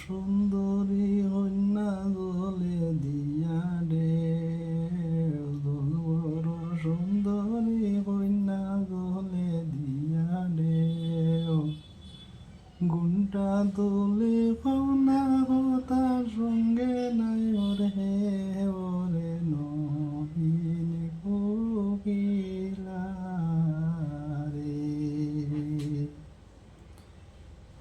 সুন্দরী কন্যা গলে দিয়া রে, বড় সুন্দরী কন্যা গলে দিয়া রে, ঘুমটা তুলি কন্যা কথা সঙ্গে নাই ওরে ওরে নবীন কোকিলা রে।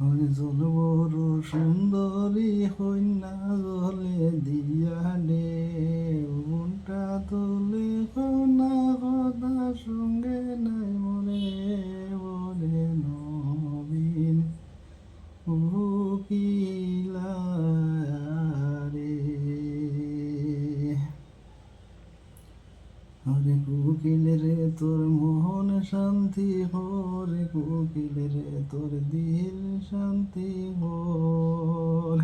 ওরে জল বড় সুন্দরী কন্যা জলে দিয়া রে, ঘুমটা তুলি কন্যা কথা সঙ্গে নাই মরে ওরে নবীন কোকিলা রে। হরে কোকিল রে তোর মন শান্তি হরে কোকিল রে তোর দিল শান্তি হর,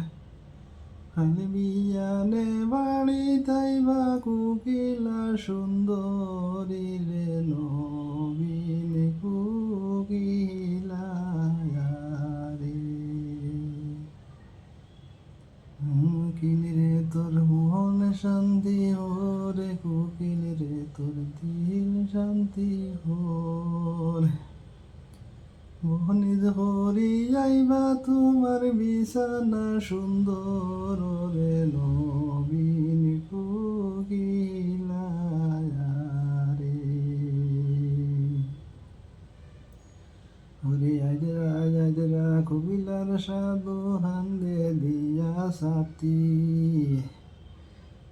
খালি বিয়ানে বাড়ি তাইবা কোকিলা সুন্দরী রে নবীন কোকিলা রে। কোকিল রে তোর মন শান্তি হরে কোকিল রে তোর দিল শান্তি হর, বনিজ হরি আইবা তোমার বিছানা সুন্দর রে নবীন কোকিলা রে। হরে আজরা কবিলার সাধু হান্দে দিয়া সাথী,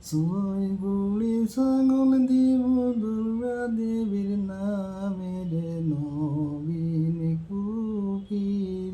সুই গুলি ছাগল দিব দুর্গা দেবীর নামে রে নবীন কোকিলা।